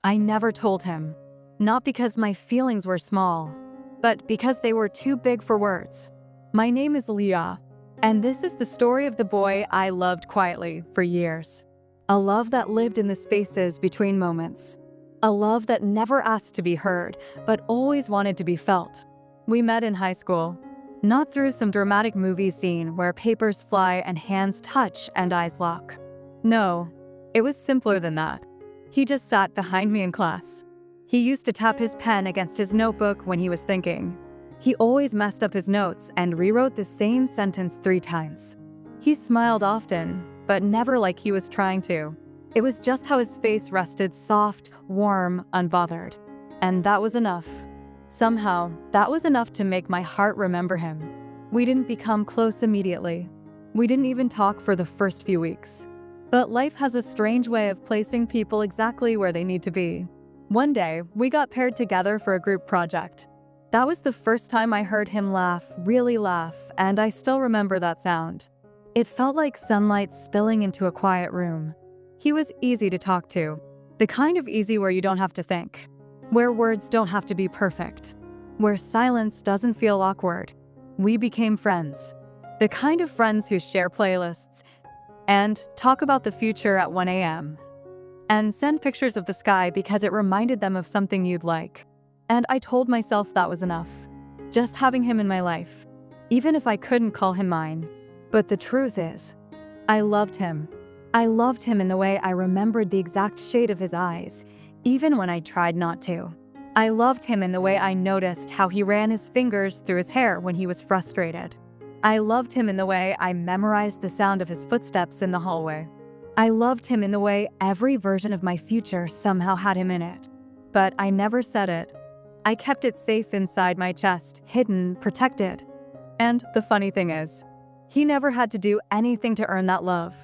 I never told him. Not because my feelings were small, but because they were too big for words. My name is Leah, and this is the story of the boy I loved quietly for years. A love that lived in the spaces between moments. A love that never asked to be heard, but always wanted to be felt. We met in high school, not through some dramatic movie scene where papers fly and hands touch and eyes lock. No, it was simpler than that. He just sat behind me in class. He used to tap his pen against his notebook when he was thinking. He always messed up his notes and rewrote the same sentence 3 times. He smiled often, but never like he was trying to. It was just how his face rested, soft, warm, unbothered. And that was enough. Somehow, that was enough to make my heart remember him. We didn't become close immediately. We didn't even talk for the first few weeks. But life has a strange way of placing people exactly where they need to be. One day, we got paired together for a group project. That was the first time I heard him laugh, really laugh, and I still remember that sound. It felt like sunlight spilling into a quiet room. He was easy to talk to, the kind of easy where you don't have to think, where words don't have to be perfect, where silence doesn't feel awkward. We became friends, the kind of friends who share playlists and talk about the future at 1 a.m. and send pictures of the sky because it reminded them of something you'd like. And I told myself that was enough, just having him in my life, even if I couldn't call him mine. But the truth is, I loved him. I loved him in the way I remembered the exact shade of his eyes, even when I tried not to. I loved him in the way I noticed how he ran his fingers through his hair when he was frustrated. I loved him in the way I memorized the sound of his footsteps in the hallway. I loved him in the way every version of my future somehow had him in it. But I never said it. I kept it safe inside my chest, hidden, protected. And the funny thing is, he never had to do anything to earn that love.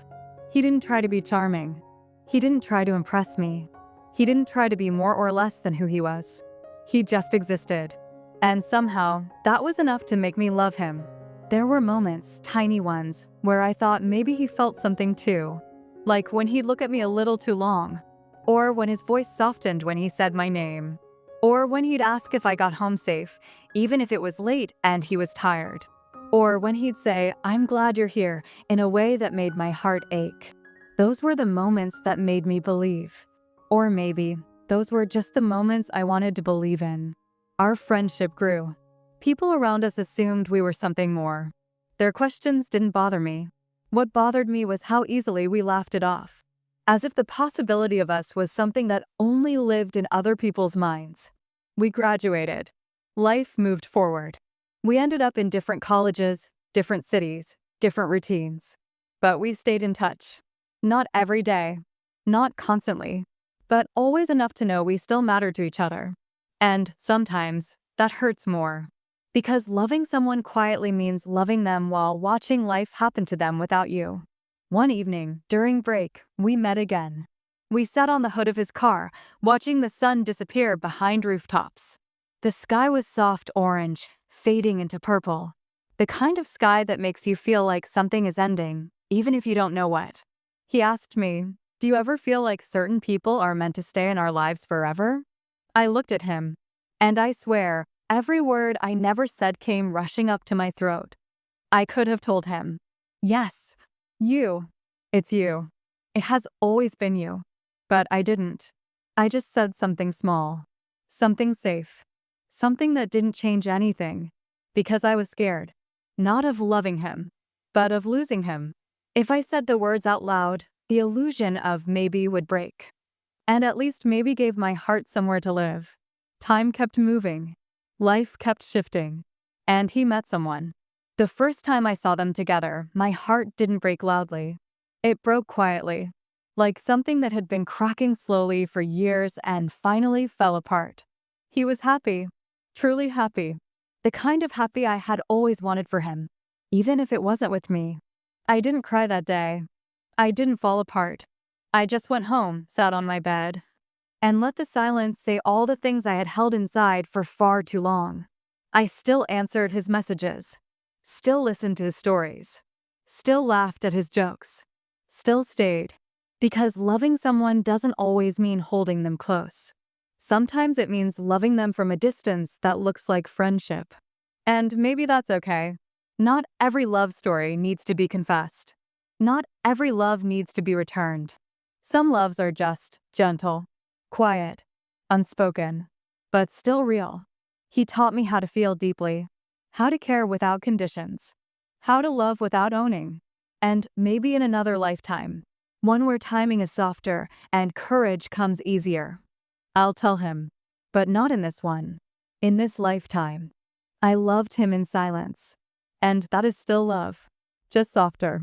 He didn't try to be charming. He didn't try to impress me. He didn't try to be more or less than who he was. He just existed. And somehow, that was enough to make me love him. There were moments, tiny ones, where I thought maybe he felt something too. Like when he'd look at me a little too long, or when his voice softened when he said my name, or when he'd ask if I got home safe, even if it was late and he was tired. Or when he'd say, "I'm glad you're here," in a way that made my heart ache. Those were the moments that made me believe. Or maybe, those were just the moments I wanted to believe in. Our friendship grew. People around us assumed we were something more. Their questions didn't bother me. What bothered me was how easily we laughed it off. As if the possibility of us was something that only lived in other people's minds. We graduated. Life moved forward. We ended up in different colleges, different cities, different routines. But we stayed in touch. Not every day, not constantly, but always enough to know we still mattered to each other. And sometimes, that hurts more. Because loving someone quietly means loving them while watching life happen to them without you. One evening, during break, we met again. We sat on the hood of his car, watching the sun disappear behind rooftops. The sky was soft orange, fading into purple. The kind of sky that makes you feel like something is ending, even if you don't know what. He asked me, "Do you ever feel like certain people are meant to stay in our lives forever?" I looked at him, and I swear, every word I never said came rushing up to my throat. I could have told him, "Yes, you. It's you. It has always been you." But I didn't. I just said something small, something safe, something that didn't change anything, because I was scared, not of loving him, but of losing him. If I said the words out loud, the illusion of maybe would break. And at least maybe gave my heart somewhere to live. Time kept moving. Life kept shifting. And he met someone. The first time I saw them together, my heart didn't break loudly. It broke quietly, like something that had been cracking slowly for years and finally fell apart. He was happy, truly happy. The kind of happy I had always wanted for him, even if it wasn't with me. I didn't cry that day. I didn't fall apart. I just went home, sat on my bed, and let the silence say all the things I had held inside for far too long. I still answered his messages, still listened to his stories, still laughed at his jokes, still stayed. Because loving someone doesn't always mean holding them close. Sometimes it means loving them from a distance that looks like friendship. And maybe that's okay. Not every love story needs to be confessed. Not every love needs to be returned. Some loves are just gentle, quiet, unspoken, but still real. He taught me how to feel deeply, how to care without conditions, how to love without owning. And maybe in another lifetime, one where timing is softer and courage comes easier, I'll tell him. But not in this one. In this lifetime. I loved him in silence. And that is still love, just softer.